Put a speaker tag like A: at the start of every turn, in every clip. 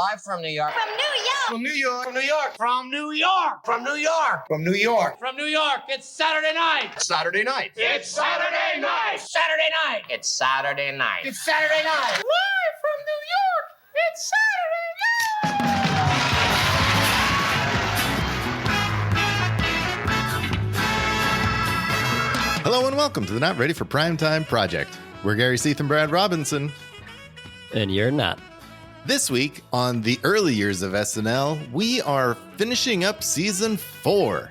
A: Live from New York.
B: From New York.
A: From New York.
C: From New York.
A: From New York.
C: From New York.
A: From New York.
C: From New York. It's Saturday night.
A: Saturday night.
C: It's Saturday night. Saturday night.
A: It's Saturday night.
C: It's Saturday night.
A: Live from New York. It's Saturday night.
D: Hello and welcome to the Not Ready for Primetime Project. We're Gary Seath and Brad Robinson.
E: And you're not.
D: This week on the early years of SNL, we are finishing up season 4.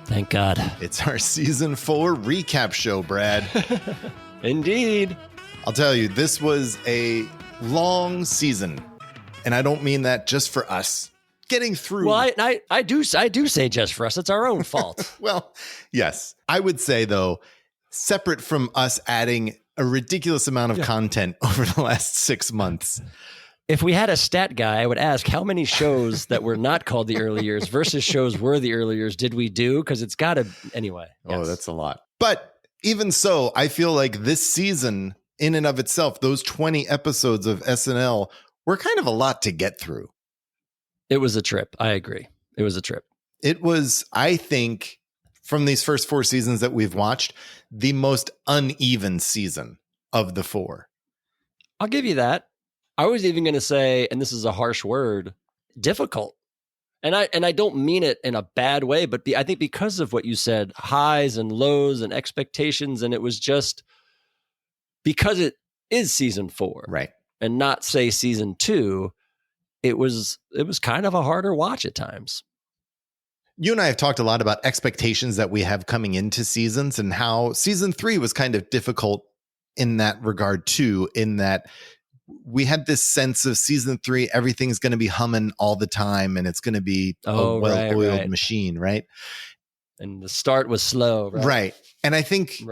E: Thank God.
D: It's our season 4 recap show, Brad.
E: Indeed.
D: I'll tell you, this was a long season. And I don't mean that just for us. Getting through.
E: Well, I do say just for us. It's our own fault.
D: Well, yes. I would say, though, separate from us adding a ridiculous amount of content over the last 6 months.
E: If we had a stat guy, I would ask how many shows that were not called the early years versus shows were the early years did we do? Because it's got to, anyway.
D: Oh, that's a lot. But even so, I feel like this season, in and of itself, those 20 episodes of SNL were kind of a lot to get through.
E: It was a trip. I agree. It was a trip.
D: It was, I think, from these first 4 seasons that we've watched, the most uneven season of the 4.
E: I'll give you that. I was even going to say, and this is a harsh word, difficult. And I don't mean it in a bad way, but I think because of what you said, highs and lows and expectations, and it was just because it is season 4,
D: right,
E: and not say season 2. It was kind of a harder watch at times.
D: You and I have talked a lot about expectations that we have coming into seasons and how season 3 was kind of difficult in that regard too, in that we had this sense of season 3, everything's going to be humming all the time and it's going to be a well-oiled machine, right?
E: And the start was slow, right?
D: Right. And I think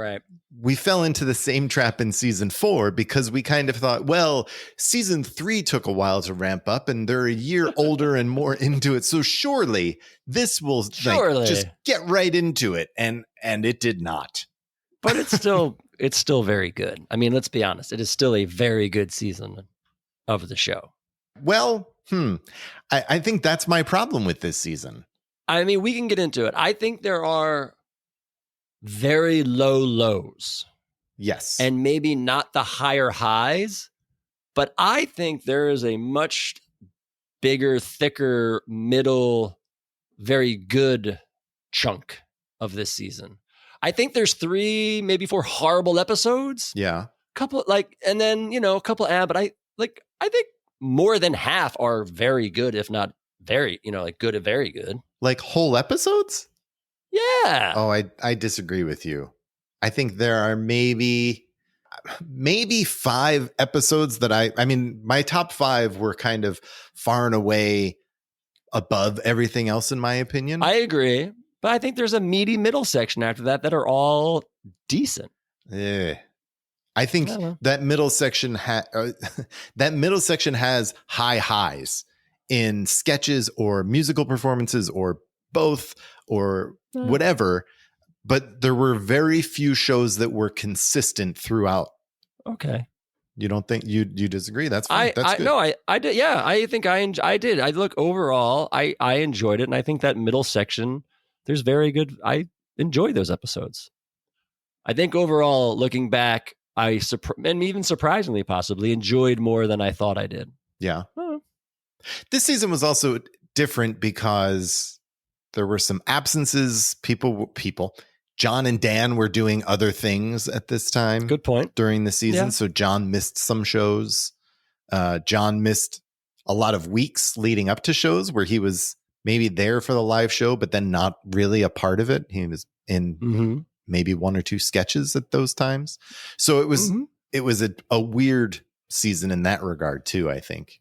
D: we fell into the same trap in season 4 because we kind of thought, well, season 3 took a while to ramp up and they're a year older and more into it. So surely this will just get right into it. And it did not.
E: But it's still very good. I mean, let's be honest. It is still a very good season of the show.
D: Well, I think that's my problem with this season.
E: I mean, we can get into it. I think there are very low lows.
D: Yes.
E: And maybe not the higher highs, but I think there is a much bigger, thicker, middle, very good chunk of this season. I think there's 3, maybe 4 horrible episodes.
D: Yeah.
E: Couple and then, a couple but I think more than half are very good, if not very, good and very good.
D: Like whole episodes?
E: Yeah.
D: Oh, I disagree with you. I think there are maybe 5 episodes that I mean, my top 5 were kind of far and away above everything else, in my opinion.
E: I agree. But I think there's a meaty middle section after that are all decent.
D: Yeah. I think that middle section has high highs in sketches or musical performances or both or whatever, but there were very few shows that were consistent throughout.
E: Okay.
D: You don't think you disagree? That's fine. That's good.
E: No, I did. Yeah, I think I did. I look overall, I enjoyed it. And I think that middle section, there's very good. I enjoy those episodes. I think overall, looking back, and even surprisingly, possibly enjoyed more than I thought I did.
D: Yeah. This season was also different because there were some absences. People. John and Dan were doing other things at this time.
E: Good point.
D: During the season. Yeah. So John missed some shows. John missed a lot of weeks leading up to shows where he was maybe there for the live show, but then not really a part of it. He was in maybe 1 or 2 sketches at those times. So it was a weird season in that regard too, I think.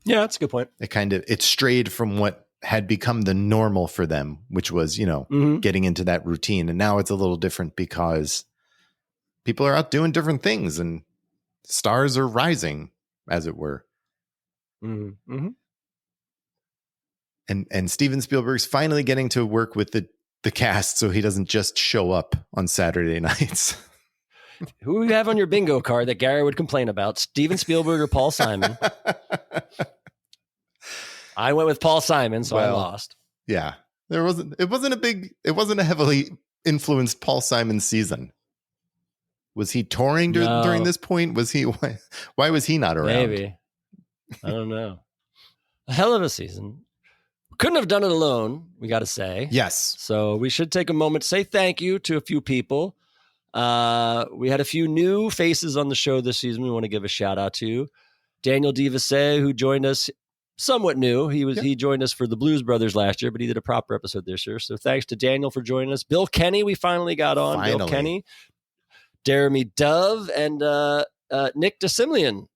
E: Yeah, that's a good point.
D: It strayed from what had become the normal for them, which was, getting into that routine. And now it's a little different because people are out doing different things and stars are rising, as it were.
E: Mm-hmm.
D: And Steven Spielberg's finally getting to work with the cast so he doesn't just show up on Saturday nights.
E: Who you have on your bingo card that Gary would complain about? Steven Spielberg or Paul Simon? I went with Paul Simon, so I lost.
D: Yeah. It wasn't a heavily influenced Paul Simon season. Was he touring during this point? Why was he not around?
E: Maybe. I don't know. A hell of a season. Couldn't have done it alone, we got to say.
D: Yes.
E: So we should take a moment to say thank you to a few people. We had a few new faces on the show this season we want to give a shout out to. Daniel DeVissé, who joined us somewhat new. He joined us for the Blues Brothers last year, but he did a proper episode this year. So thanks to Daniel for joining us. Bill Kenny, we finally got on. Bill Kenny. Jeremy Dove and Nick DeSimlian,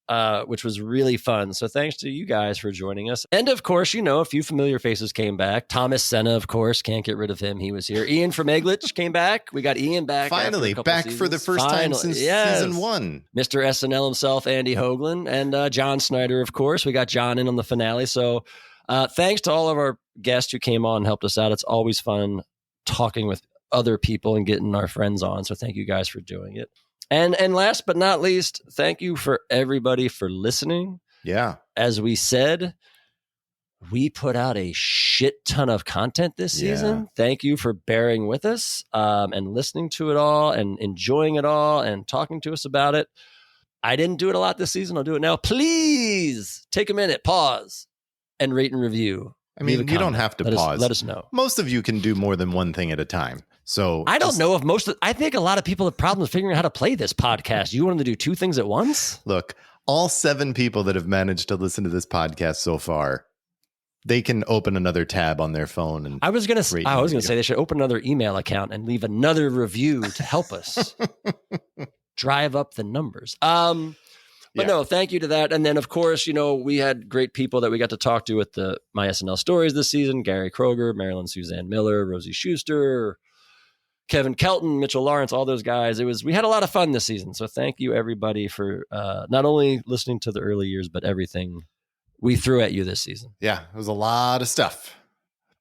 E: which was really fun. So thanks to you guys for joining us. And of course, a few familiar faces came back. Thomas Senna, of course, can't get rid of him. He was here. Ian from Eglich came back. We got Ian back.
D: Finally, back for the first time since season 1.
E: Mr. SNL himself, Andy Hoagland, and John Snyder, of course. We got John in on the finale. So thanks to all of our guests who came on and helped us out. It's always fun talking with other people and getting our friends on. So thank you guys for doing it. And last but not least, thank you for everybody for listening.
D: Yeah.
E: As we said, we put out a shit ton of content this season. Thank you for bearing with us and listening to it all and enjoying it all and talking to us about it. I didn't do it a lot this season. I'll do it now. Please take a minute, pause, and rate and review.
D: I mean, you don't have to pause.
E: Let us know.
D: Most of you can do more than one thing at a time. So
E: I don't know if I think a lot of people have problems figuring out how to play this podcast. You want them to do 2 things at once?
D: Look, all 7 people that have managed to listen to this podcast so far, they can open another tab on their phone. And
E: I was going to say they should open another email account and leave another review to help us drive up the numbers. But no, thank you to that. And then, of course, we had great people that we got to talk to at the My SNL Stories this season. Gary Kroger, Marilyn Suzanne Miller, Rosie Schuster, Kevin Kelton, Mitchell Lawrence, all those guys. We had a lot of fun this season. So thank you, everybody, for not only listening to the early years, but everything we threw at you this season.
D: Yeah, it was a lot of stuff,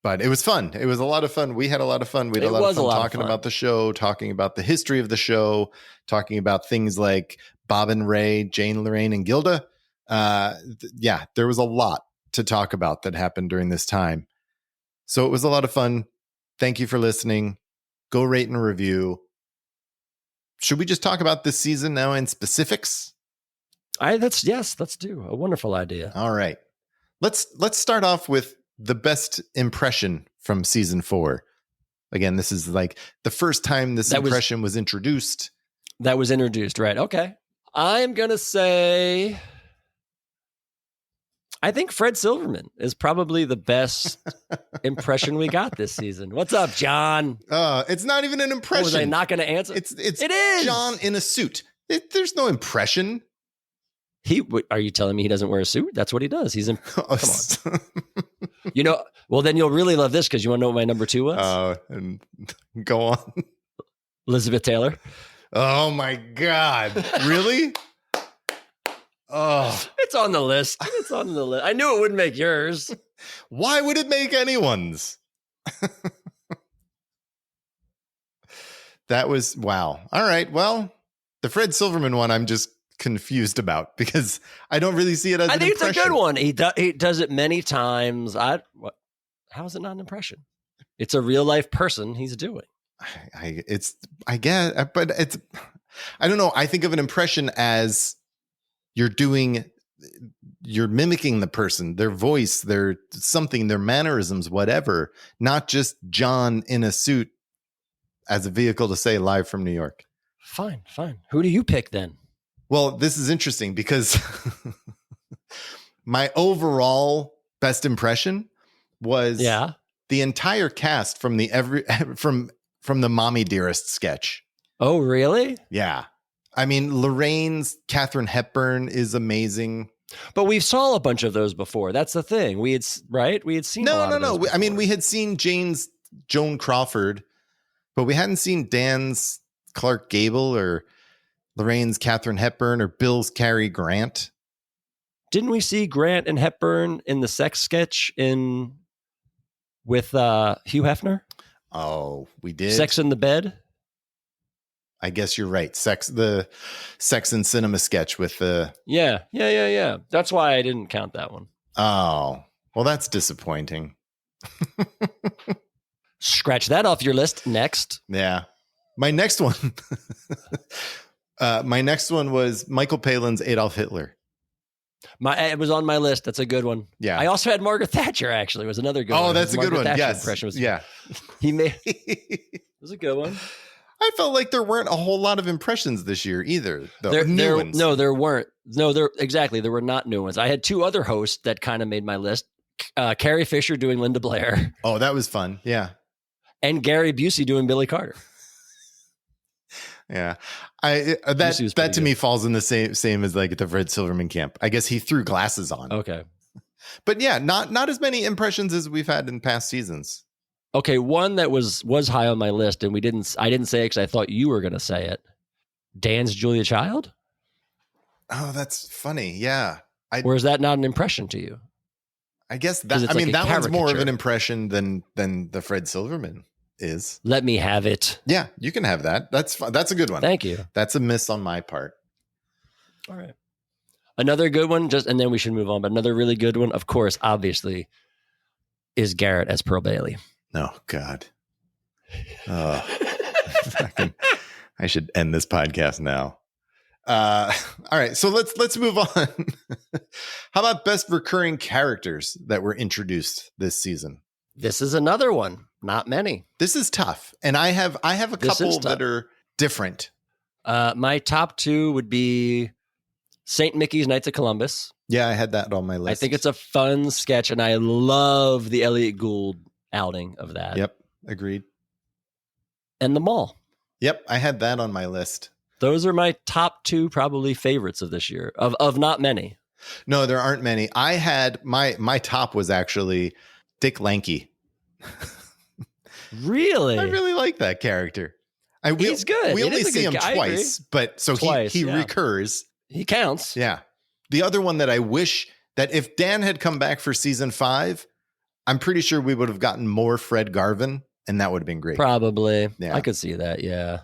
D: but it was fun. It was a lot of fun. We had a lot of fun. We had a lot of fun talking about the show, talking about the history of the show, talking about things like Bob and Ray, Jane, Lorraine, and Gilda. There was a lot to talk about that happened during this time. So it was a lot of fun. Thank you for listening. Go rate and review. Should we just talk about this season now in specifics?
E: Let's do a wonderful idea.
D: All right. Let's start off with the best impression from season 4. Again, this is like the first time this impression was introduced.
E: That was introduced, right? Okay. I'm going to say, I think Fred Silverman is probably the best impression we got this season. What's up, John?
D: It's not even an impression.
E: Was I not going to answer?
D: It is John in a suit. There's no impression.
E: Are you telling me he doesn't wear a suit? That's what he does. He's in. Come on. Well, then you'll really love this because you want to know what my number 2 was?
D: And go on.
E: Elizabeth Taylor.
D: Oh my God. Really? Oh.
E: It's on the list. It's on the list. I knew it wouldn't make yours.
D: Why would it make anyone's? That was wow. All right. Well, the Fred Silverman one I'm just confused about because I don't really see it as an impression.
E: I think it's a good one. He does it many times. How is it not an impression? It's a real life person he's doing.
D: I guess, but I don't know. I think of an impression as you're mimicking the person, their voice, their something, their mannerisms, whatever, not just John in a suit as a vehicle to say live from New York.
E: Fine. Who do you pick then?
D: Well, this is interesting because my overall best impression was the entire cast from from the Mommy Dearest sketch.
E: Oh, really?
D: Yeah. I mean, Lorraine's Katharine Hepburn is amazing.
E: But we saw a bunch of those before. That's the thing. We had seen
D: No. I mean, we had seen Jane's Joan Crawford, but we hadn't seen Dan's Clark Gable or Lorraine's Katharine Hepburn or Bill's Cary Grant.
E: Didn't we see Grant and Hepburn in the sex sketch with Hugh Hefner?
D: Oh, we did.
E: Sex in the Bed?
D: I guess you're right. The Sex and Cinema sketch with the.
E: Yeah. That's why I didn't count that one.
D: Oh, well, that's disappointing.
E: Scratch that off your list. Next.
D: Yeah. My next one. My next one was Michael Palin's Adolf Hitler.
E: It was on my list. That's a good one.
D: Yeah.
E: I also had Margaret Thatcher, actually, was another good one.
D: Oh, that's a good one.
E: Thatcher
D: Yes.
E: impression was,
D: yeah.
E: It was a good one.
D: I felt like there weren't a whole lot of impressions this year either. Though.
E: There
D: ones.
E: No, there weren't. No, exactly. There were not new ones. I had two other hosts that kind of made my list. Carrie Fisher doing Linda Blair.
D: Oh, that was fun. Yeah.
E: And Gary Busey doing Billy Carter.
D: Yeah. That to me falls in the same as like the Fred Silverman camp. I guess he threw glasses on.
E: Okay.
D: But yeah, not as many impressions as we've had in past seasons.
E: Okay, one that was high on my list, and I didn't say it because I thought you were going to say it. Dan's Julia Child?
D: Oh, that's funny. Yeah.
E: Or is that not an impression to you?
D: I guess that. I mean, that one's more of an impression than the Fred Silverman is.
E: Let me have it.
D: Yeah, you can have that. That's fun. That's a good one.
E: Thank you.
D: That's a miss on my part.
E: All right. Another good one, and then we should move on. But another really good one, of course, obviously, is Garrett as Pearl Bailey.
D: Oh God. Oh, I should end this podcast now. All right, so let's move on. How about best recurring characters that were introduced this season?
E: This is another one. Not many.
D: This is tough, and I have a couple that are different.
E: My top two would be St. Mickey's Knights of Columbus.
D: Yeah, I had that on my list.
E: I think it's a fun sketch, and I love the Elliot Gould outing of that.
D: Yep, agreed.
E: And the mall.
D: Yep, I had that on my list.
E: Those are my top two probably favorites of this year, of not many.
D: No, there aren't many. I had my top was actually Dick Lanky.
E: Really?
D: I really like that character.
E: He's good.
D: We only see him twice, but so he recurs.
E: He counts.
D: Yeah. The other one that I wish that if Dan had come back for season 5, I'm pretty sure we would have gotten more Fred Garvin, and that would have been great.
E: Probably.
D: Yeah.
E: I could see that. Yeah.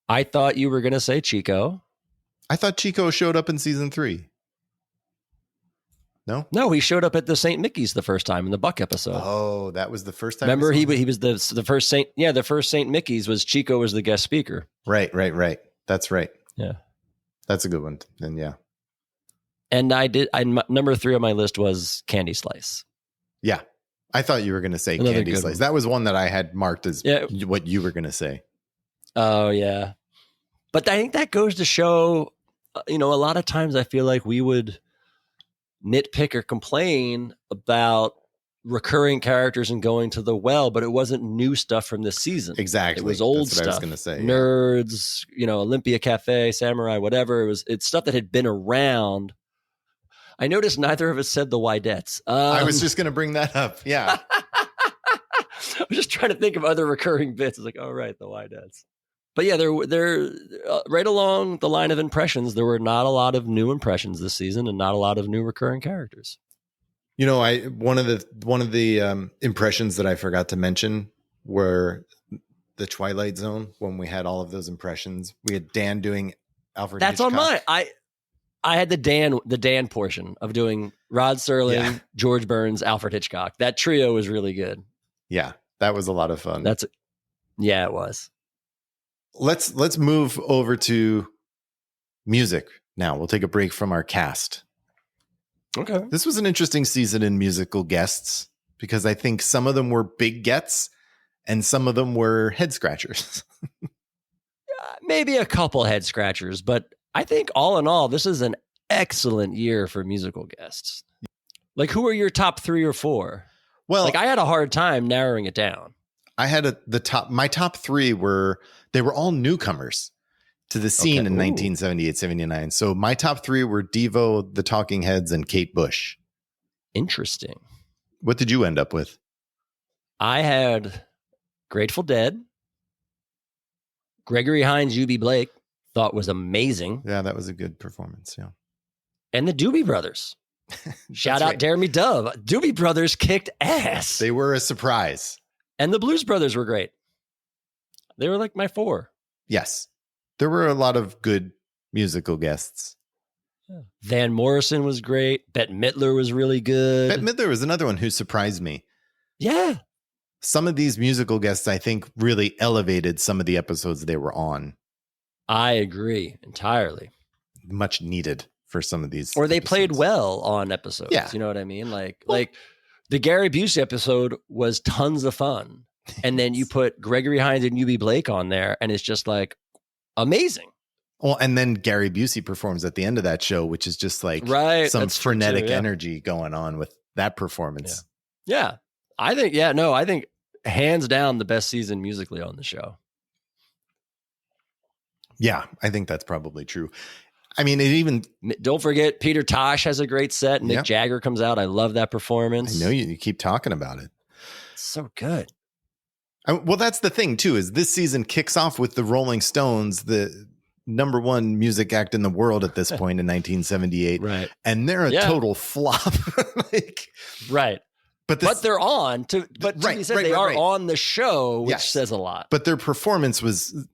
E: I thought you were going to say Chico.
D: I thought Chico showed up in season 3. No,
E: he showed up at the St. Mickey's the first time in the Buck episode.
D: Oh, that was the first time.
E: Remember, he was the first Saint. Yeah, the first St. Mickey's was Chico was the guest speaker.
D: Right. That's right.
E: Yeah,
D: that's a good one. And yeah,
E: and number 3 on my list was Candy Slice.
D: Yeah, I thought you were going to say
E: Another
D: Candy Slice. That was one that I had marked as what you were going to say.
E: Oh yeah, but I think that goes to show, a lot of times I feel like we would nitpick or complain about recurring characters and going to the well, but it wasn't new stuff from this season.
D: Exactly.
E: It was old
D: That's
E: stuff.
D: what I was going to say.
E: Nerds, Olympia Cafe, Samurai, whatever. It's stuff that had been around. I noticed neither of us said the Widettes.
D: I was just going to bring that up. Yeah.
E: I was just trying to think of other recurring bits. It's like, oh, right, the Widettes. But yeah, they're right along the line of impressions. There were not a lot of new impressions this season, and not a lot of new recurring characters.
D: One of the impressions that I forgot to mention were the Twilight Zone. When we had all of those impressions, we had Dan doing Alfred.
E: That's
D: Hitchcock.
E: on mine. I had the Dan portion of doing Rod Serling, George Burns, Alfred Hitchcock. That trio was really good.
D: Yeah, that was a lot of fun.
E: Yeah, it was.
D: Let's move over to music now. We'll take a break from our cast.
E: Okay.
D: This was an interesting season in musical guests because I think some of them were big gets and some of them were head scratchers.
E: Maybe a couple head scratchers, but I think all in all, this is an excellent year for musical guests. Like, who are your top 3 or 4?
D: Well,
E: I had a hard time narrowing it down.
D: I had my top 3 were all newcomers to the scene in 1978, 79. So my top 3 were Devo, the Talking Heads, and Kate Bush.
E: Interesting.
D: What did you end up with?
E: I had Grateful Dead. Gregory Hines, Eubie Blake, thought was amazing.
D: Yeah, that was a good performance. Yeah.
E: And the Doobie Brothers. Shout out Jeremy Dove. Doobie Brothers kicked ass.
D: They were a surprise.
E: And the Blues Brothers were great. They were like my 4.
D: Yes. There were a lot of good musical guests.
E: Van Morrison was great. Bette Midler was really good.
D: Bette Midler was another one who surprised me.
E: Yeah.
D: Some of these musical guests, I think, really elevated some of the episodes they were on.
E: I agree entirely.
D: Much needed for some of these.
E: Or they
D: episodes.
E: played well on episodes.
D: Yeah.
E: You know what I mean? Like the Gary Busey episode was tons of fun. And then you put Gregory Hines and UB Blake on there, and it's just like amazing.
D: Well, and then Gary Busey performs at the end of that show, which is just like some frenetic energy going on with that performance.
E: Yeah. I think hands down the best season musically on the show.
D: Yeah, I think that's probably true. I mean, it even...
E: Don't forget, Peter Tosh has a great set. Mick Jagger comes out. I love that performance.
D: I know you keep talking about it.
E: It's so good.
D: Well, that's the thing, too, is this season kicks off with the Rolling Stones, the number one music act in the world at this point in 1978.
E: Right.
D: And they're a total flop.
E: Right. But they're on to be said, they are on the show, which says a lot.
D: But their performance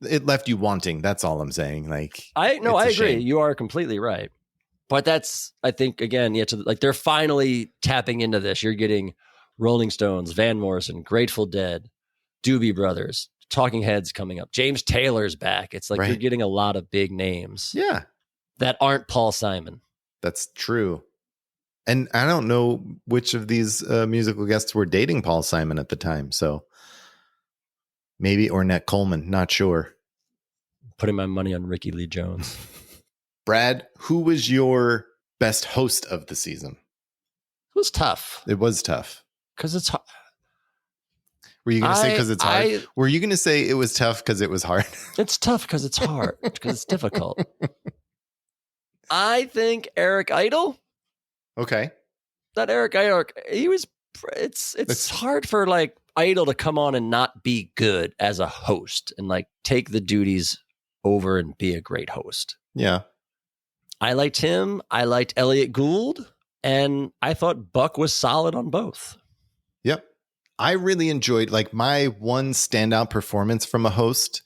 D: it left you wanting. That's all I'm saying.
E: I agree. Shame. You are completely right. But that's, I think, again, they're finally tapping into this. You're getting Rolling Stones, Van Morrison, Grateful Dead, Doobie Brothers, Talking Heads coming up. James Taylor's back. It's like you're getting a lot of big names.
D: Yeah.
E: That aren't Paul Simon.
D: That's true. And I don't know which of these musical guests were dating Paul Simon at the time. So maybe Ornette Coleman. Not sure.
E: Putting my money on Ricky Lee Jones.
D: Brad, who was your best host of the season?
E: It was tough.
D: It was tough.
E: Because it's hard.
D: Were you going to say because it's hard? Were you going to say it was tough because it was hard? It's
E: tough because it's hard. Because it's difficult. I think Eric Idle.
D: Okay.
E: That Eric Idle, it's hard for Idle to come on and not be good as a host and take the duties over and be a great host.
D: Yeah.
E: I liked him. I liked Elliot Gould, and I thought Buck was solid on both.
D: Yep. I really enjoyed my one standout performance from a host,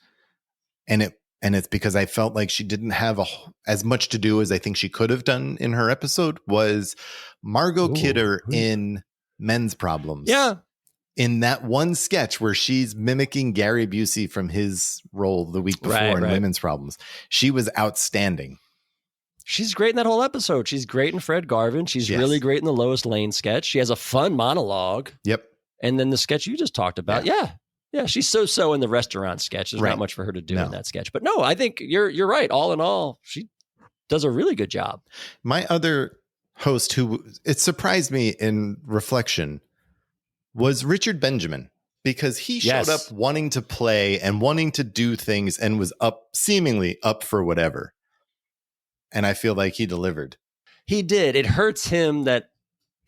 D: and it's because I felt like she didn't have as much to do as I think she could have done in her episode, was Margot Kidder in Men's Problems.
E: Yeah.
D: In that one sketch where she's mimicking Gary Busey from his role the week before in Women's Problems. She was outstanding.
E: She's great in that whole episode. She's great in Fred Garvin. She's really great in the Lois Lane sketch. She has a fun monologue.
D: Yep.
E: And then the sketch you just talked about. Yeah, she's so in the restaurant sketch. There's not much for her to do in that sketch. But no, I think you're right. All in all, she does a really good job.
D: My other host, who it surprised me in reflection, was Richard Benjamin, because he showed up wanting to play and wanting to do things and was seemingly up for whatever. And I feel like he delivered.
E: He did. It hurts him that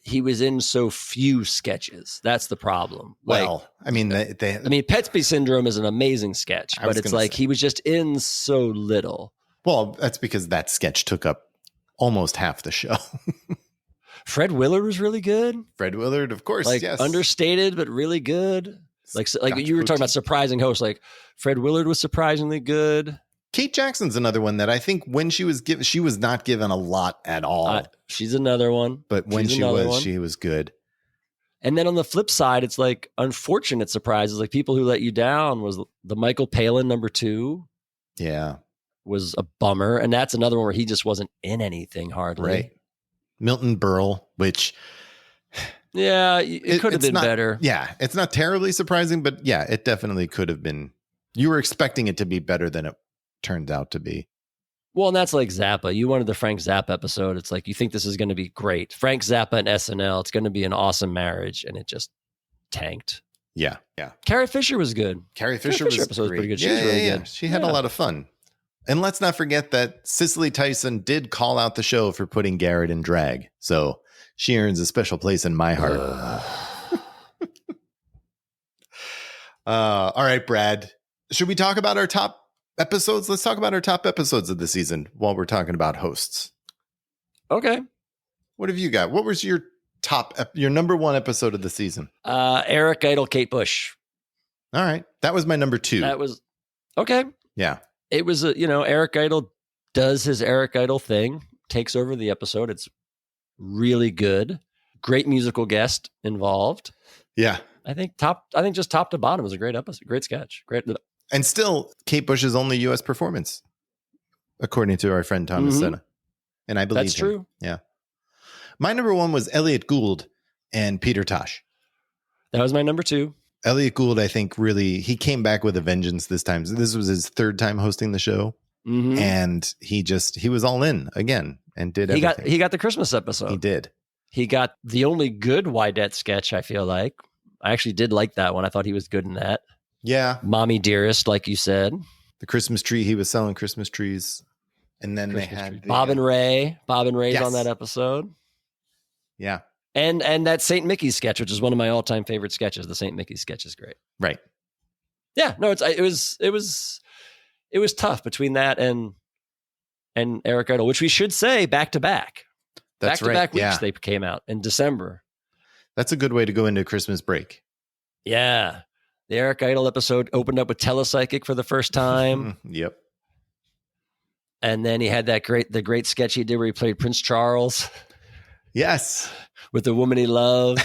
E: he was in so few sketches. That's the problem.
D: Well, I mean,
E: Petsby Syndrome is an amazing sketch, but it's he was just in so little.
D: Well, that's because that sketch took up almost half the show.
E: Fred Willard was really good.
D: Fred Willard, of course, yes.
E: Understated, but really good. You were talking about surprising hosts. Fred Willard was surprisingly good.
D: Kate Jackson's another one that I think when she was given, she was not given a lot at all.
E: She's another one.
D: But when she was good.
E: And then on the flip side, it's unfortunate surprises. People who let you down was the Michael Palin #2.
D: Yeah.
E: Was a bummer. And that's another one where he just wasn't in anything hardly.
D: Right. Milton Berle, which...
E: Yeah, it could have been better.
D: Yeah, it's not terribly surprising, but yeah, it definitely could have been. You were expecting it to be better than it turned out to be.
E: Well, and that's like Zappa. You wanted the Frank Zappa episode. It's you think this is going to be great. Frank Zappa and SNL, it's going to be an awesome marriage, and it just tanked.
D: Yeah.
E: Carrie Fisher was good.
D: Carrie Fisher was
E: episode was pretty good. She was really good.
D: She had a lot of fun. And let's not forget that Cicely Tyson did call out the show for putting Garrett in drag. So she earns a special place in my heart. All right, Brad. Should we talk about our top episodes? Let's talk about our top episodes of the season while we're talking about hosts.
E: Okay.
D: What have you got? What was your your number one episode of the season?
E: Eric Idle, Kate Bush.
D: All right. That was my number 2.
E: That was okay.
D: Yeah.
E: it was Eric Idle does his Eric Idle thing, takes over the episode. It's really good. Great musical guest involved.
D: Yeah.
E: I think just top to bottom was a great episode. Great sketch. Great.
D: And still Kate Bush's only U.S. performance, according to our friend Thomas Senna. And I believe
E: that's
D: him.
E: true.
D: Yeah. My number one was Elliot Gould and Peter Tosh.
E: That was my number 2.
D: Elliot Gould, I think, really, he came back with a vengeance this time. So this was his 3rd time hosting the show.
E: Mm-hmm.
D: And he was all in again and did everything.
E: He got the Christmas episode.
D: He did.
E: He got the only good Wydette sketch, I feel like. I actually did like that one. I thought he was good in that.
D: Yeah.
E: Mommy Dearest, like you said.
D: The Christmas tree. He was selling Christmas trees. And then they had
E: Bob and Ray. Bob and Ray's
D: Yes.
E: on that episode.
D: Yeah.
E: And that St. Mickey's sketch, which is one of my all-time favorite sketches. The St. Mickey's sketch is great.
D: Right.
E: Yeah, no, it was tough between that and Eric Idle, which we should say back to back.
D: That's right.
E: Back-to-back weeks
D: Yeah.
E: they came out in December.
D: That's a good way to go into Christmas break.
E: Yeah. The Eric Idle episode opened up with Telepsychic for the first time.
D: Yep.
E: And then he had the great sketch he did where he played Prince Charles
D: Yes.
E: with the woman he loved.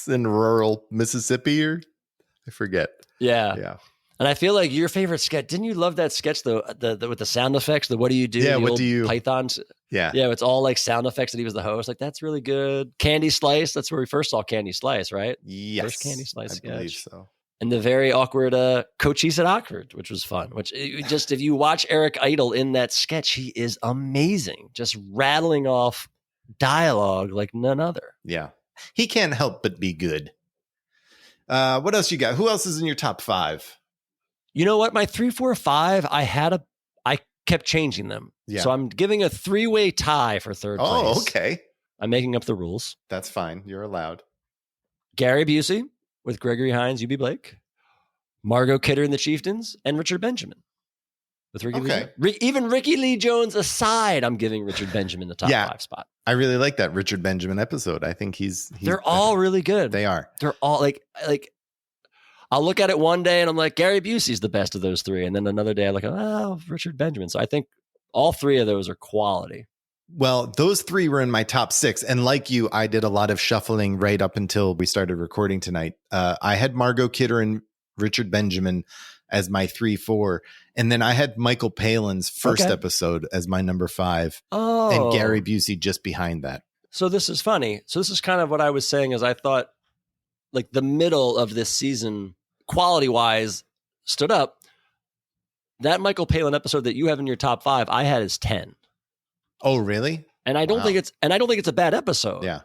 D: In rural Mississippi, or I forget.
E: Yeah.
D: Yeah.
E: And I feel like your favorite sketch, didn't you love that sketch the with the sound effects, the what do you do?
D: Yeah,
E: the
D: what
E: old
D: do you
E: Pythons?
D: Yeah.
E: Yeah, it's all like sound effects that he was the host. Like, that's really good. Candy Slice, that's where we first saw Candy Slice, right?
D: Yes.
E: First Candy Slice
D: I
E: sketch.
D: believe so.
E: And the very awkward Cochise at Oxford, which was fun. Which just, if you watch Eric Idle in that sketch, he is amazing. Just rattling off dialogue like none other.
D: Yeah. He can't help but be good. What else you got? Who else is in your top 5?
E: You know what? My 3, 4, 5, I kept changing them.
D: Yeah.
E: So I'm giving a 3-way tie for third place.
D: Oh, okay.
E: I'm making up the rules.
D: That's fine. You're allowed.
E: Gary Busey with Gregory Hines, UB Blake, Margot Kidder and the Chieftains, and Richard Benjamin with Ricky
D: Okay.
E: Lee. Even Ricky Lee Jones aside, I'm giving Richard Benjamin the top 5 spot.
D: I really like that Richard Benjamin episode. I think
E: they're all really good.
D: They are.
E: They're all like I'll look at it one day and I'm like, Gary Busey's the best of those 3. And then another day I'm like, oh, Richard Benjamin. So I think all 3 of those are quality.
D: Well, those 3 were in my top 6. And like you, I did a lot of shuffling right up until we started recording tonight. I had Margot Kidder and Richard Benjamin as my 3, 4. And then I had Michael Palin's first episode as my number 5.
E: Oh.
D: And Gary Busey just behind that.
E: So this is funny. So this is kind of what I was saying is I thought like the middle of this season, quality wise, stood up. That Michael Palin episode that you have in your top 5, I had as 10.
D: Oh, really?
E: And I don't think it's a bad episode.
D: Yeah.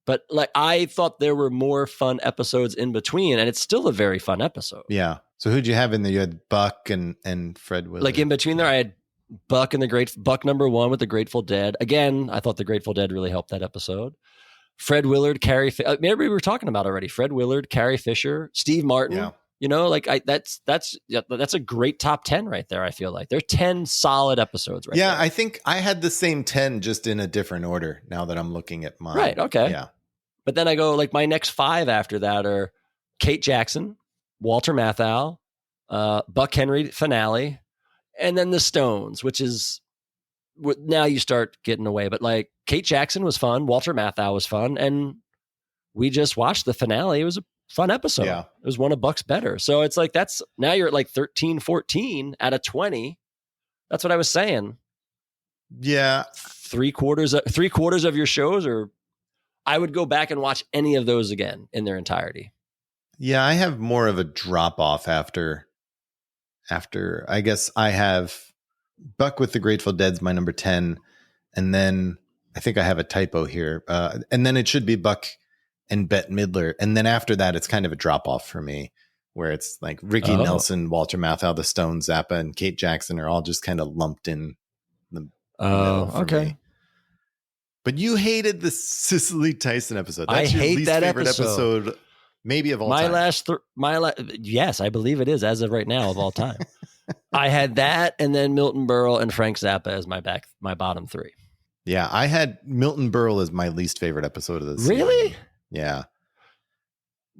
E: But like I thought there were more fun episodes in between, and it's still a very fun episode.
D: Yeah. So who'd you have in there? You had Buck and Fred Willard.
E: Like in between there, I had Buck and Buck number 1 with the Grateful Dead. Again, I thought the Grateful Dead really helped that episode. Fred Willard, Carrie, maybe we were talking about already. Fred Willard, Carrie Fisher, Steve Martin.
D: Yeah.
E: You know, like that's a great top 10 right there. I feel like there are 10 solid episodes right there.
D: Yeah, I think I had the same 10 just in a different order now that I'm looking at mine.
E: Right. Okay.
D: Yeah.
E: But then I go like my next 5 after that are Kate Jackson, Walter Matthau, Buck Henry finale, and then the Stones, which is now you start getting away. But like Kate Jackson was fun, Walter Matthau was fun, and we just watched the finale. It was a fun episode.
D: Yeah.
E: It was one of Buck's better. So it's like now you're at like 13, 14 out of 20. That's what I was saying.
D: Yeah.
E: 3/4 of your shows, or I would go back and watch any of those again in their entirety.
D: Yeah, I have more of a drop off after I guess I have Buck with the Grateful Dead's my number 10. And then I think I have a typo here. And then it should be Buck and Bette Midler. And then after that, it's kind of a drop off for me, where it's like Ricky Nelson, Walter Matthau, the Stones, Zappa, and Kate Jackson are all just kind of lumped in the middle for me. But you hated the Cicely Tyson episode. That's
E: I
D: your
E: hate
D: least
E: that
D: favorite episode maybe of all time.
E: Yes, I believe it is as of right now of all time. I had that, and then Milton Berle and Frank Zappa as my bottom 3.
D: Yeah, I had Milton Berle as my least favorite episode of the season.
E: Really?
D: Yeah.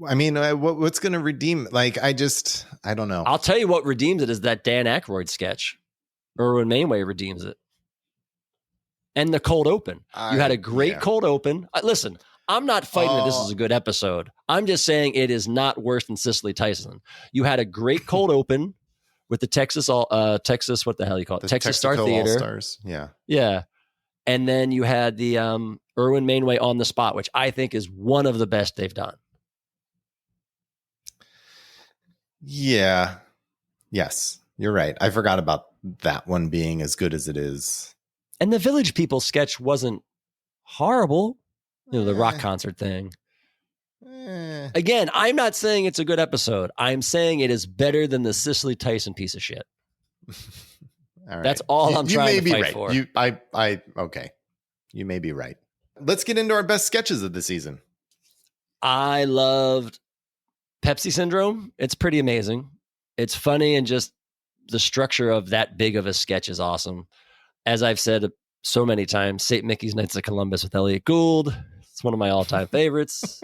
D: I mean, what's going to redeem? Like, I don't know.
E: I'll tell you what redeems it is that Dan Aykroyd sketch. Erwin Mainway redeems it. And the cold open. You had a great cold open. Listen, I'm not fighting that this is a good episode. I'm just saying it is not worse than Cicely Tyson. You had a great cold open with the Texas, what the hell you call it? Texas Star Theater.
D: All-Stars. Yeah.
E: Yeah. And then you had the Erwin Mainway on the spot, which I think is one of the best they've done.
D: Yeah. Yes, you're right. I forgot about that one being as good as it is.
E: And the Village People sketch wasn't horrible. The rock concert thing. Again, I'm not saying it's a good episode. I'm saying it is better than the Cicely Tyson piece of shit.
D: All right.
E: That's all I'm trying to fight for.
D: Okay. You may be right. Let's get into our best sketches of the season.
E: I loved Pepsi Syndrome. It's pretty amazing. It's funny, and just the structure of that big of a sketch is awesome. As I've said so many times, St. Mickey's Knights of Columbus with Elliot Gould. It's one of my all-time favorites.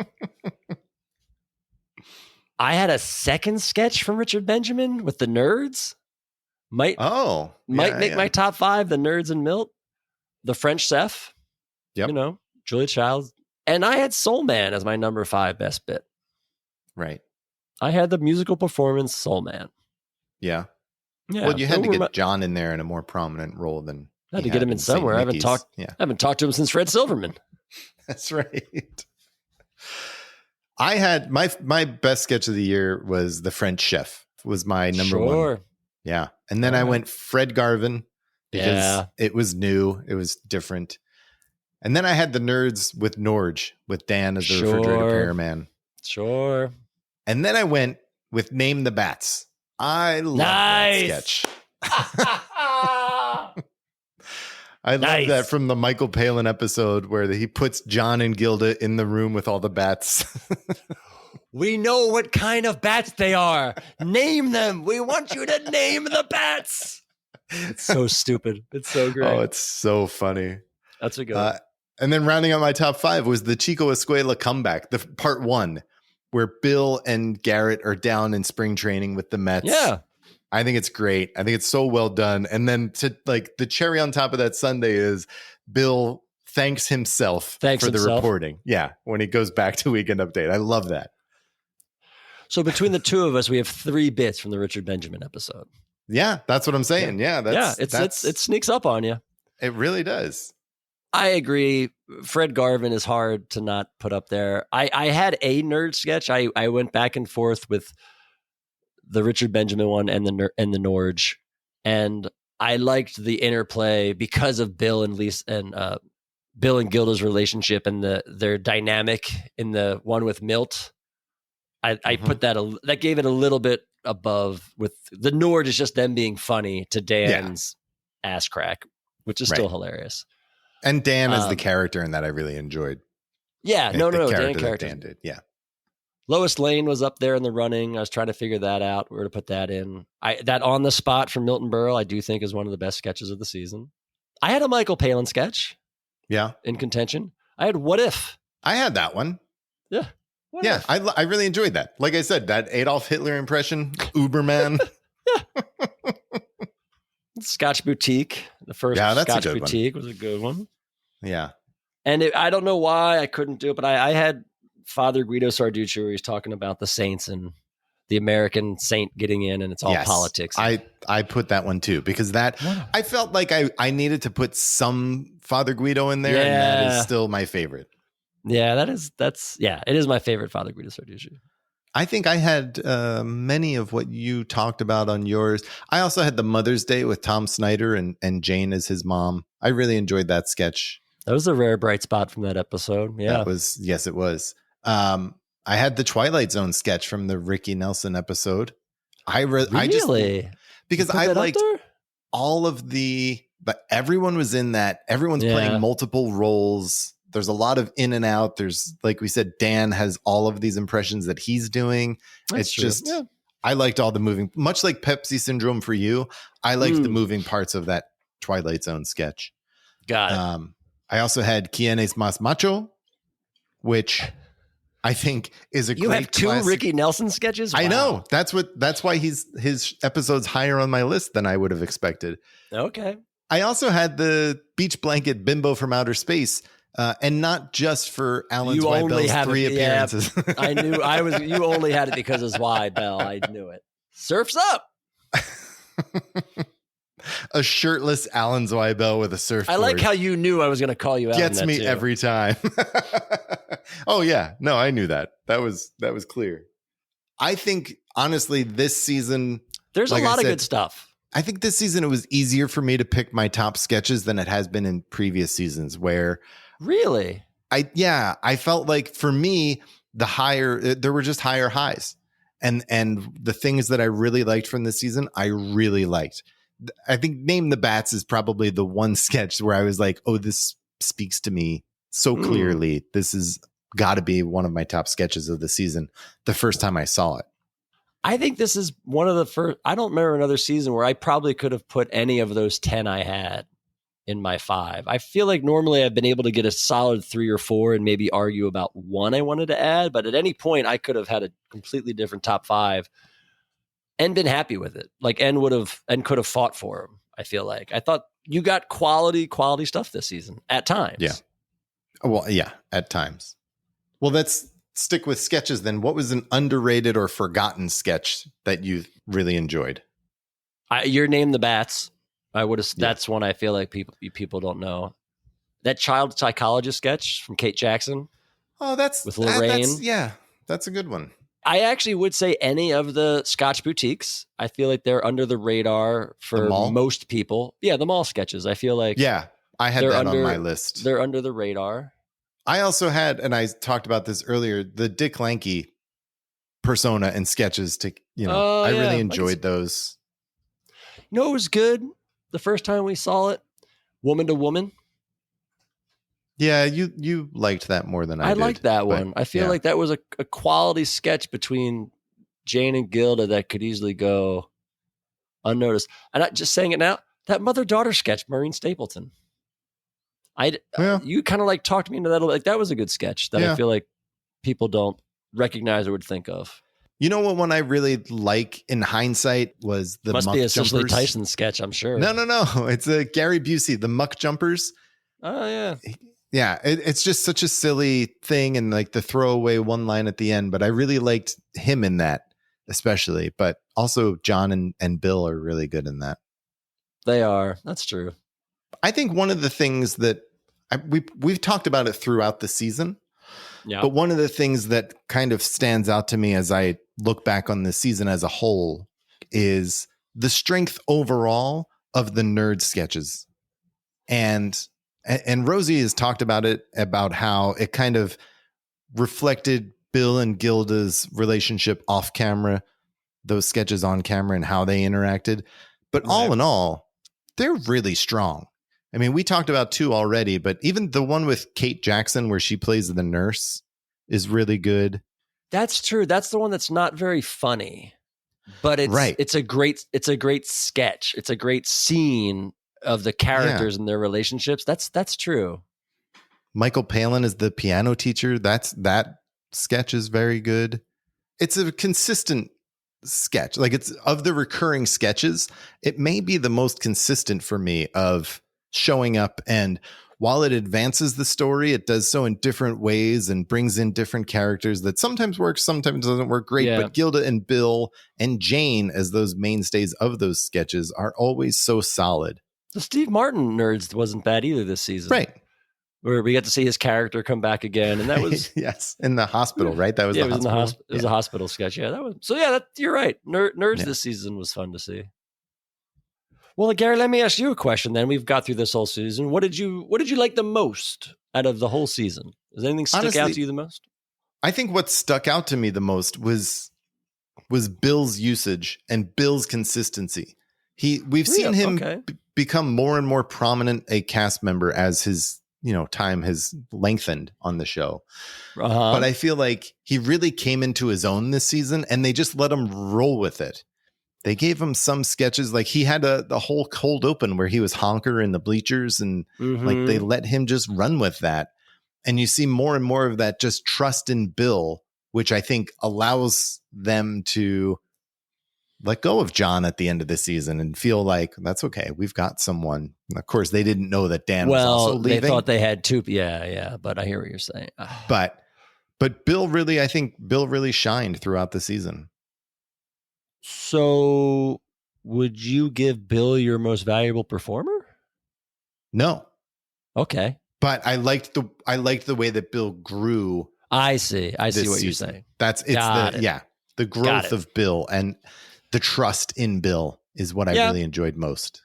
E: I had a second sketch from Richard Benjamin with the Nerds. Might make my top 5, the Nerds and Milt. The French Chef.
D: Yep.
E: Julia Childs. And I had Soul Man as my number 5 best bit.
D: Right.
E: I had the musical performance Soul Man.
D: Yeah.
E: Yeah.
D: Well, you had to get John in there in a more prominent role than
E: I had to get him in somewhere. I haven't talked to him since Fred Silverman.
D: That's right. I had my best sketch of the year was The French Chef. Was my number one. Yeah. And then I went Fred Garvin because it was new. It was different. And then I had the Nerds with Norge with Dan as the refrigerator repairman.
E: Sure.
D: And then I went with Name the Bats. I love that sketch. I love that from the Michael Palin episode where he puts John and Gilda in the room with all the bats.
E: We know what kind of bats they are. Name them. We want you to name the bats. It's so stupid. It's so great.
D: Oh, it's so funny.
E: That's a good one.
D: And then rounding out my top 5 was the Chico Escuela comeback, the part 1, where Bill and Garrett are down in spring training with the Mets.
E: Yeah.
D: I think it's great. I think it's so well done. And then the cherry on top of that sundae is Bill thanks himself for the reporting. Yeah. When he goes back to Weekend Update. I love that.
E: So between the two of us, we have 3 bits from the Richard Benjamin episode.
D: Yeah. That's what I'm saying. Yeah.
E: It sneaks up on you.
D: It really does.
E: I agree. Fred Garvin is hard to not put up there. I had a nerd sketch. I went back and forth with the Richard Benjamin one and the Norge, and I liked the interplay because of Bill and Lisa and Bill and Gilda's relationship and their dynamic in the one with Milt. I put that gave it a little bit above. With the Norge is just them being funny to Dan's ass crack, which is still hilarious.
D: And Dan as the character in that I really enjoyed.
E: Yeah, no, Dan character.
D: Dan did. Yeah.
E: Lois Lane was up there in the running. I was trying to figure that out, where to put that in. That on the spot from Milton Berle, I do think is one of the best sketches of the season. I had a Michael Palin sketch. Yeah. In contention. I had What If.
D: I had that one.
E: Yeah.
D: What if? I really enjoyed that. Like I said, that Adolf Hitler impression, Uberman.
E: Scotch Boutique. The first Scotch Boutique was a good one.
D: Yeah.
E: And I don't know why I couldn't do it, but I had Father Guido Sarducci where he's talking about the saints and the American saint getting in, and it's all politics.
D: I put that one too, because I felt like I needed to put some Father Guido in there, and that is still my favorite.
E: Yeah, it is my favorite Father Guido Sarducci.
D: I think I had many of what you talked about on yours. I also had the Mother's Day with Tom Snyder and Jane as his mom. I really enjoyed that sketch.
E: That was a rare bright spot from that episode. Yeah,
D: it was. I had the Twilight Zone sketch from the Ricky Nelson episode. Because I liked all of but everyone was in that. Everyone's playing multiple roles. There's a lot of in and out. There's, like we said, Dan has all of these impressions that he's doing. It's just, I liked all the moving, much like Pepsi Syndrome for you. I liked the moving parts of that Twilight Zone sketch.
E: Got it.
D: I also had Quien es más macho, which I think is a
E: You
D: great
E: have two
D: classic.
E: Ricky Nelson sketches?
D: I
E: Wow.
D: know. That's why his episode's higher on my list than I would have expected.
E: Okay.
D: I also had the beach blanket bimbo from outer space, and not just for Alan
E: You only
D: Zweibel's
E: have
D: 3
E: it. Yeah,
D: appearances.
E: I knew you only had it because of Zweibel. I knew it. Surf's up.
D: A shirtless Alan Zweibel with a surfboard.
E: I like how you knew I was going to call you out.
D: Gets
E: on that
D: me
E: too.
D: every time. Oh yeah, no, I knew that. That was clear. I think honestly, this season
E: There's
D: like
E: a
D: I
E: lot of
D: said,
E: good stuff.
D: I think this season it was easier for me to pick my top sketches than it has been in previous seasons. Where
E: Really?
D: I felt like for me there were just higher highs, and the things that I really liked from this season, I really liked. I think Name the Bats is probably the one sketch where I was like, oh, this speaks to me so clearly. This is got to be one of my top sketches of the season. The first time I saw it.
E: I think this is one of the first. I don't remember another season where I probably could have put any of those 10 I had in my 5. I feel like normally I've been able to get a solid 3 or 4 and maybe argue about one I wanted to add. But at any point, I could have had a completely different top 5 and been happy with it. Like, and could have fought for him. I feel like I thought you got quality stuff this season at times.
D: Yeah. Well, yeah, at times. Well, let's stick with sketches then. What was an underrated or forgotten sketch that you really enjoyed?
E: Your Name the Bats. I would have. Yeah. That's one I feel like people don't know. That child psychologist sketch from Kate Jackson.
D: Oh, that's
E: with Lorraine.
D: That's a good one.
E: I actually would say any of the Scotch boutiques. I feel like they're under the radar for most people. Yeah, the mall sketches. I feel like
D: I had that on my list.
E: They're under the radar.
D: I also had, and I talked about this earlier, the Dick Lanky persona and sketches to, I really enjoyed those.
E: You know, it was good the first time we saw it. Woman to Woman.
D: Yeah, you liked that more than I did.
E: I liked that one. I feel like that was a quality sketch between Jane and Gilda that could easily go unnoticed. And just saying it now, that mother-daughter sketch, Maureen Stapleton. You kind of like talked me into that. Like that was a good sketch that I feel like people don't recognize or would think of.
D: You know what one I really like in hindsight was the
E: Must
D: Muck
E: be a
D: Jumpers.
E: Cicely Tyson sketch, I'm sure.
D: No. It's a Gary Busey, the Muck Jumpers.
E: Oh yeah.
D: Yeah, it's just such a silly thing and like the throwaway one line at the end. But I really liked him in that, especially. But also John and Bill are really good in that.
E: They are. That's true.
D: I think one of the things that we've talked about it throughout the season. Yeah. But one of the things that kind of stands out to me as I look back on the season as a whole is the strength overall of the nerd sketches. And Rosie has talked about it, about how it kind of reflected Bill and Gilda's relationship off camera, those sketches on camera and how they interacted. But all in all, they're really strong. I mean, we talked about 2 already, but even the one with Kate Jackson where she plays the nurse is really good.
E: That's true. That's the one that's not very funny, but it's a great sketch. It's a great scene of the characters and their relationships. That's true.
D: Michael Palin is the piano teacher. That sketch is very good. It's a consistent sketch. Like it's of the recurring sketches, it may be the most consistent for me of showing up, and while it advances the story, it does so in different ways and brings in different characters that sometimes works, sometimes doesn't work great. Yeah. But Gilda and Bill and Jane as those mainstays of those sketches are always so solid.
E: The Steve Martin nerds wasn't bad either this season.
D: Right.
E: Where we got to see his character come back again. And that was
D: yes, in the hospital, right? That was
E: it was it was a hospital sketch. Yeah, that was you're right. Nerds this season was fun to see. Well, Gary, let me ask you a question then. We've got through this whole season. What did you like the most out of the whole season? Does anything stick out to you the most?
D: I think what stuck out to me the most was Bill's usage and Bill's consistency. We've seen him become more and more prominent a cast member as his time has lengthened on the show. But I feel like he really came into his own this season, and they just let him roll with it. They gave him some sketches, like he had the whole cold open where he was Honker in the bleachers, and like they let him just run with that. And you see more and more of that just trust in Bill, which I think allows them to let go of John at the end of the season and feel like that's okay. We've got someone. Of course, they didn't know that Dan was also leaving.
E: They thought they had two. Yeah. But I hear what you're saying.
D: But Bill really, I think Bill really shined throughout the season.
E: So would you give Bill your most valuable performer?
D: No.
E: Okay.
D: But I liked the way that Bill grew.
E: I see what
D: season.
E: you're saying.
D: The growth of Bill and the trust in Bill is what I really enjoyed most.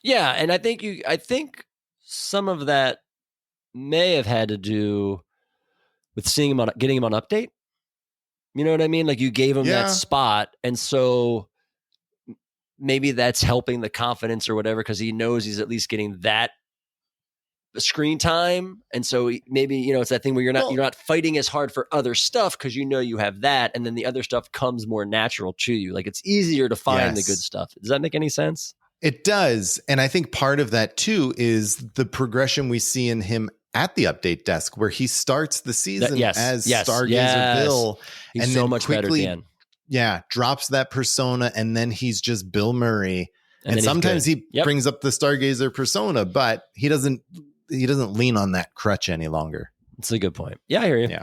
D: Yeah,
E: and I think some of that may have had to do with getting him on Update. You know what I mean? Like you gave him that spot, and so maybe that's helping the confidence or whatever because he knows he's at least getting that screen time, and so maybe it's that thing where you're not fighting as hard for other stuff because you have that, and then the other stuff comes more natural to you. Like it's easier to find the good stuff. Does that make any sense? It does, and I think part of that too is the progression we see in him at the update desk, where he starts the season as Stargazer Bill, he's
D: and
E: so
D: then
E: much
D: quickly,
E: better, Dan.
D: Yeah, drops that persona, and then he's just Bill Murray. And sometimes he brings up the Stargazer persona, but he doesn't lean on that crutch any longer. It's a good point. Yeah, I hear you.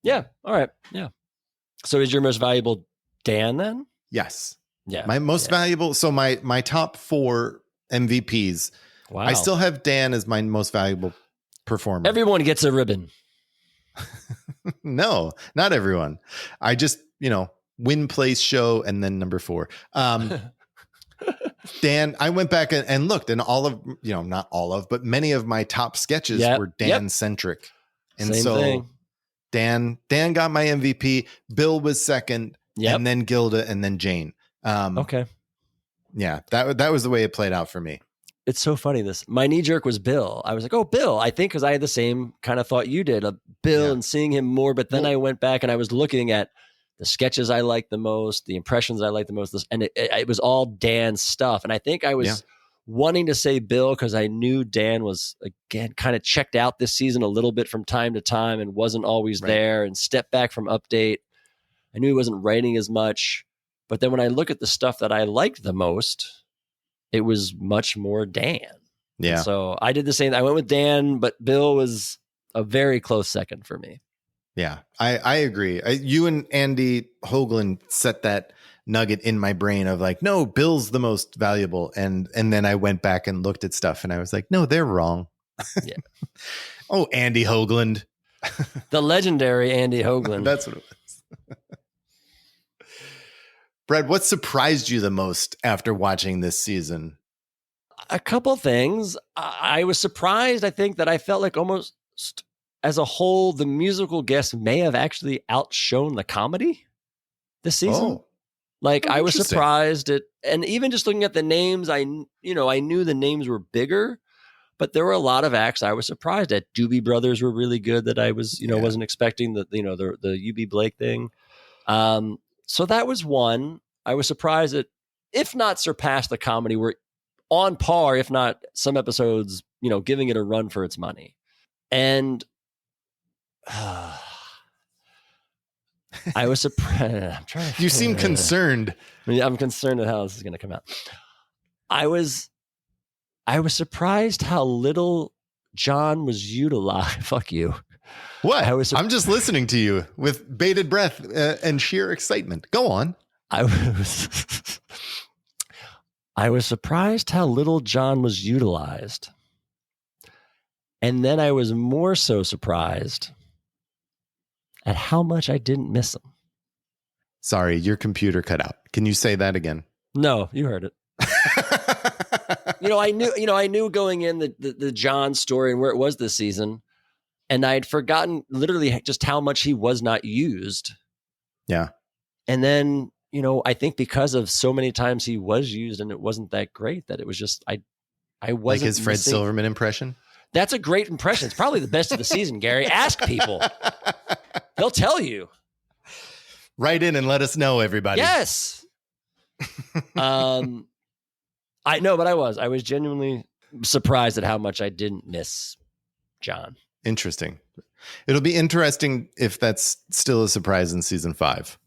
D: Yeah. All right. Yeah. So is your most valuable Dan then? Yes. Yeah. My most valuable. So my top 4 MVPs. Wow. I still have Dan as my most valuable performer. Everyone gets a ribbon. No, not everyone. I just, win, place, show, and then number 4. Dan, I went back and looked, and all of, not all of, but many of my top sketches were Dan centric. And Same thing. Dan got my MVP. Bill was second, and then Gilda, and then Jane. Okay. Yeah, that was the way it played out for me. It's so funny. My knee jerk was Bill. I was like, oh, Bill. I think because I had the same kind of thought you did of Bill and seeing him more. But then I went back and I was looking at the sketches I liked the most, the impressions I liked the most, and it was all Dan's stuff. And I think I was wanting to say Bill because I knew Dan was, again, kind of checked out this season a little bit from time to time and wasn't always there and stepped back from Update. I knew he wasn't writing as much. But then when I look at the stuff that I liked the most, it was much more Dan. Yeah. And so I did the same. I went with Dan, but Bill was a very close second for me. Yeah, I agree. You and Andy Hoagland set that nugget in my brain of like, no, Bill's the most valuable. And then I went back and looked at stuff and I was like, no, they're wrong. Yeah. Oh, Andy Hoagland. The legendary Andy Hoagland. That's what it was. Brad, what surprised you the most after watching this season? A couple things. I was surprised, I think, that I felt like almost as a whole, the musical guests may have actually outshone the comedy this season. I was surprised at, and even just looking at the names, I knew the names were bigger, but there were a lot of acts I was surprised at. Doobie Brothers were really good that I was, wasn't expecting the UB Blake thing. So that was one. I was surprised that, if not surpassed the comedy, we're on par, if not some episodes, giving it a run for its money. And I was surprised. You seem concerned. I'm concerned at how this is going to come out. I was surprised how little John was utilized. Fuck you. What? I'm just listening to you with bated breath and sheer excitement. Go on. I was surprised how little John was utilized. And then I was more so surprised at how much I didn't miss him. Sorry, your computer cut out. Can you say that again? No, you heard it. I knew going in the John story and where it was this season, and I had forgotten literally just how much he was not used. Yeah. And then, I think because of so many times he was used and it wasn't that great, that it was just, I wasn't like his Fred Silverman impression. That's a great impression. It's probably the best of the season, Gary. Ask people. They'll tell you. Write in and let us know, everybody. Yes. I know, but I was genuinely surprised at how much I didn't miss John. Interesting. It'll be interesting if that's still a surprise in season 5.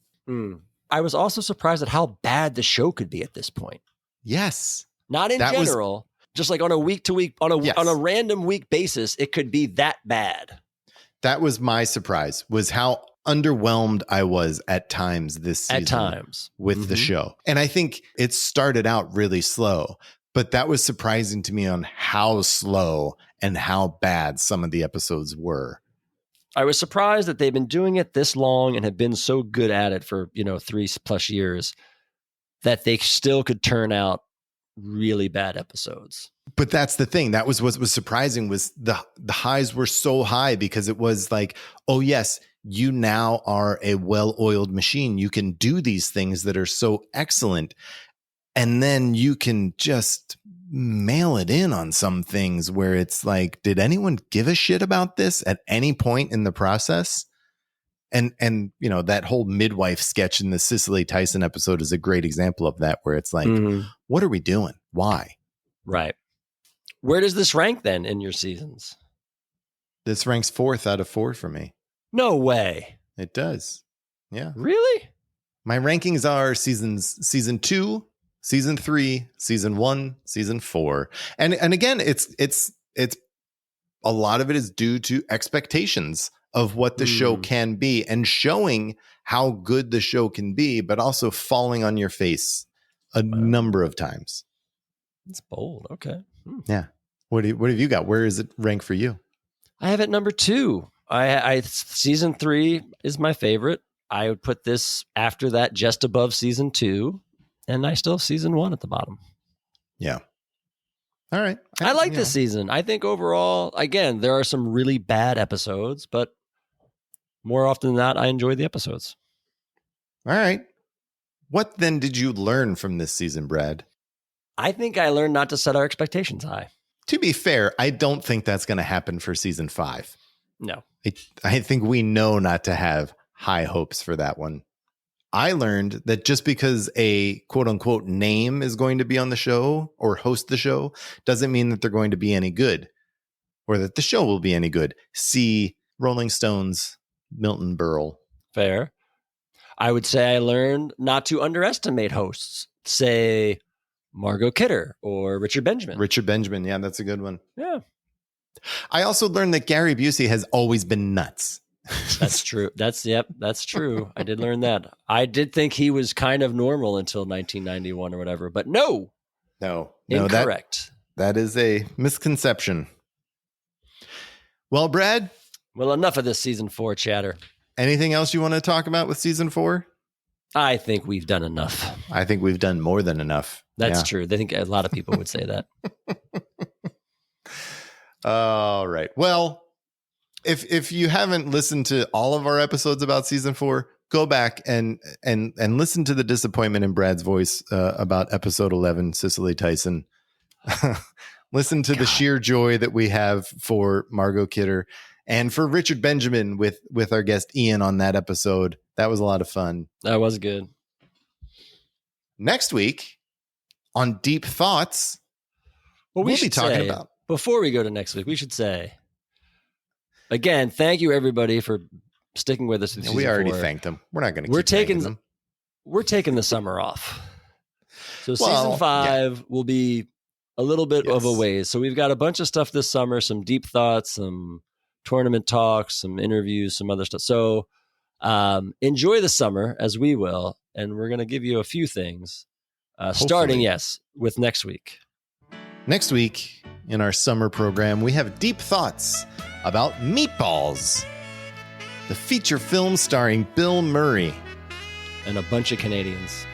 E: I was also surprised at how bad the show could be at this point.
D: Yes.
E: Not in general, just like on a week to week, on a random week basis, it could be that bad.
D: That was my surprise, was how underwhelmed I was at times this season with the show. And I think it started out really slow, but that was surprising to me on how slow and how bad some of the episodes were.
E: I was surprised that they've been doing it this long and have been so good at it for, 3+ years that they still could turn out really bad episodes.
D: But that's the thing. That was what was surprising, was the highs were so high because it was like, oh yes, you now are a well-oiled machine. You can do these things that are so excellent. And then you can just mail it in on some things where it's like, did anyone give a shit about this at any point in the process? And that whole midwife sketch in the Cicely Tyson episode is a great example of that, where it's like, what are we doing? Why?
E: Right. Where does this rank then in your seasons?
D: This ranks 4th out of 4 for me.
E: No way.
D: It does. Yeah.
E: Really?
D: My rankings are season 2, season 3, season 1, season 4. And again, it's a lot of it is due to expectations of what the show can be and showing how good the show can be, but also falling on your face a number of times.
E: It's bold. Okay.
D: Yeah. What have you got? Where is it ranked for you?
E: I have it number 2. I season 3 is my favorite. I would put this after that just above season 2, and I still have season 1 at the bottom.
D: Yeah. All right.
E: I like this season. I think overall, again, there are some really bad episodes, but more often than not, I enjoy the episodes.
D: All right. What then did you learn from this season, Brad?
E: I think I learned not to set our expectations high.
D: To be fair, I don't think that's going to happen for season 5.
E: No.
D: I think we know not to have high hopes for that one. I learned that just because a quote unquote name is going to be on the show or host the show doesn't mean that they're going to be any good or that the show will be any good. See Rolling Stones, Milton Berle.
E: Fair. I would say I learned not to underestimate hosts. Say Margot Kidder or Richard Benjamin.
D: Richard Benjamin. Yeah, that's a good one.
E: Yeah.
D: I also learned that Gary Busey has always been nuts.
E: That's true. That's true. I did learn that. I did think he was kind of normal until 1991 or whatever, but no, incorrect.
D: That is a misconception. Well, Brad.
E: Well, enough of this season 4 chatter.
D: Anything else you want to talk about with season 4?
E: I think we've done enough.
D: I think we've done more than enough.
E: That's true. I think a lot of people would say that.
D: All right. Well, if you haven't listened to all of our episodes about season 4, go back and listen to the disappointment in Brad's voice about episode 11, Cicely Tyson. Listen to the sheer joy that we have for Margot Kidder and for Richard Benjamin with our guest Ian on that episode. That was a lot of fun.
E: That was good.
D: Next week on Deep Thoughts,
E: we'll be talking about. Before we go to next week, we should say, again, thank you everybody for sticking with us.
D: We already thanked them. We're not going to keep thanking them.
E: We're taking the summer off. So season 5 will be a little bit of a ways. So we've got a bunch of stuff this summer, some deep thoughts, some tournament talks, some interviews, some other stuff. So enjoy the summer as we will. And we're going to give you a few things, starting, with next week.
D: Next week in our summer program, we have Deep Thoughts about Meatballs, the feature film starring Bill Murray.
E: And a bunch of Canadians.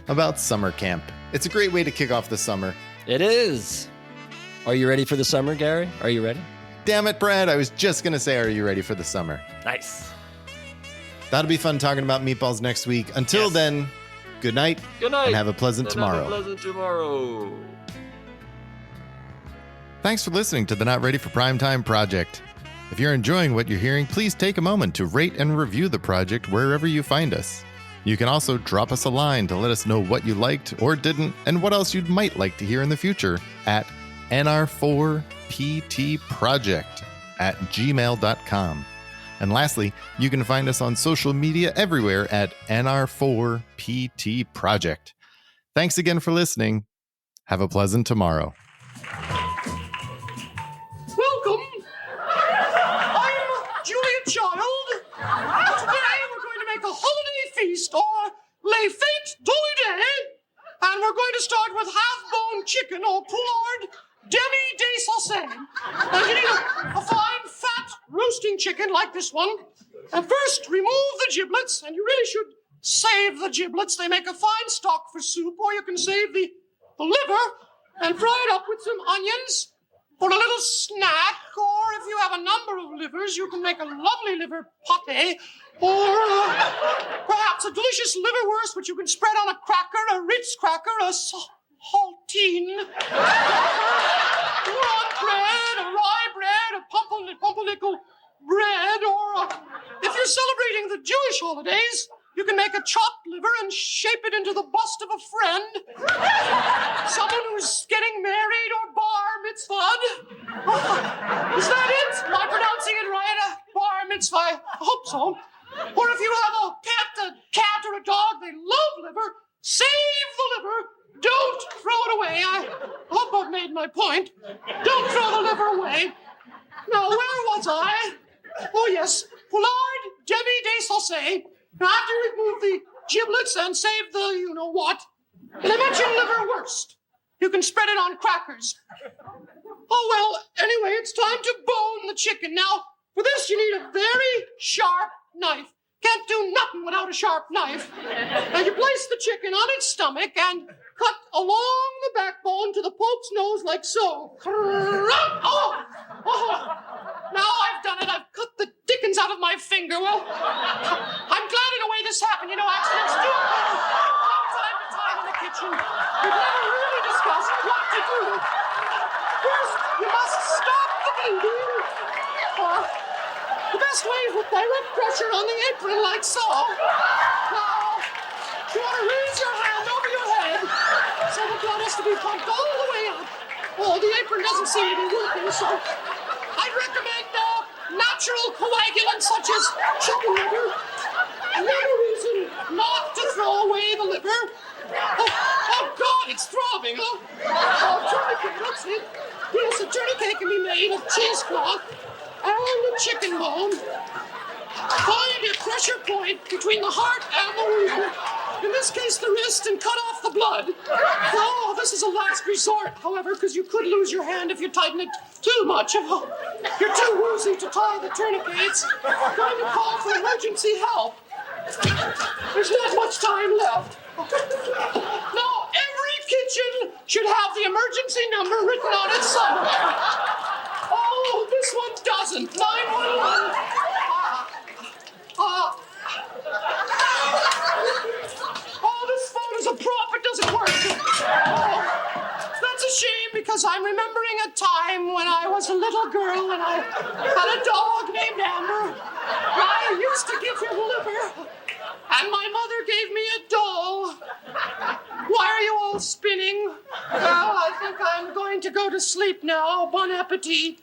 D: About summer camp. It's a great way to kick off the summer.
E: It is. Are you ready for the summer, Gary? Are you ready?
D: Damn it, Brad. I was just going to say, are you ready for the summer?
E: Nice.
D: That'll be fun talking about Meatballs next week. Until then, good night.
E: Good night.
D: And have a pleasant tomorrow.
E: Have a pleasant tomorrow.
D: Thanks for listening to the Not Ready for Primetime Project. If you're enjoying what you're hearing, please take a moment to rate and review the project wherever you find us. You can also drop us a line to let us know what you liked or didn't and what else you might like to hear in the future at nr4ptproject@gmail.com. And lastly, you can find us on social media everywhere at nr4ptproject. Thanks again for listening. Have a pleasant tomorrow.
A: Welcome. I'm Julia Child. Today we're going to make a holiday feast, or les fêtes d'Oide. And we're going to start with half-bone chicken, or poulard demi de sauce. Now you need a fine, fat, roasting chicken like this one. And first, remove the giblets, and you really should save the giblets. They make a fine stock for soup, or you can save the liver and fry it up with some onions for a little snack, or if you have a number of livers, you can make a lovely liver pate, or perhaps a delicious liverwurst, which you can spread on a cracker, a Ritz cracker, a saltine, or on bread, a rye bread, a pumpernickel bread, or if you're celebrating the Jewish holidays, you can make a chopped liver and shape it into the bust of a friend, someone who's getting married or bar mitzvahed. Is that it? Am I pronouncing it right? Bar mitzvah? I hope so. Or if you have a pet, a cat or a dog, they love liver, save the liver. Don't throw it away. I hope I've made my point. Don't throw the liver away. Now, where was I? Oh, yes. Poulard demi de sauce. Now, after you remove the giblets and save the you-know-what, and I mentioned liverwurst. You can spread it on crackers. Oh, well, anyway, it's time to bone the chicken. Now, for this, you need a very sharp knife. Can't do nothing without a sharp knife. Now, you place the chicken on its stomach and cut along the backbone to the Pope's nose like so. Oh! Now I've done it. I've cut the dickens out of my finger. Well, I'm glad in a way this happened. Accidents do occur from time to time in the kitchen. We've never really discussed what to do. First, you must stop the bleeding. The best way is with direct pressure on the apron like so. Now, you want to raise your hand over your head so the blood has to be pumped all the way up. Oh, the apron doesn't seem to be working, so I'd recommend natural coagulants such as chicken liver. Another reason not to throw away the liver. Oh God, it's throbbing, huh? Oh, tourniquet, that's it. Yes, a tourniquet can be made of cheesecloth and a chicken bone. Find a pressure point between the heart and the wound. In this case, the wrist, and cut off the blood. Oh, this is a last resort, however, because you could lose your hand if you tighten it too much. Oh, you're too woozy to tie the tourniquets. Going to call for emergency help. There's not much time left. Now, every kitchen should have the emergency number written on it somewhere. Oh, this one doesn't. 911. This phone is a prop. It doesn't work. Oh, that's a shame because I'm remembering a time when I was a little girl and I had a dog named Amber. I used to give him liver, and my mother gave me a doll. Why are you all spinning? Well, I think I'm going to go to sleep now. Bon appetit.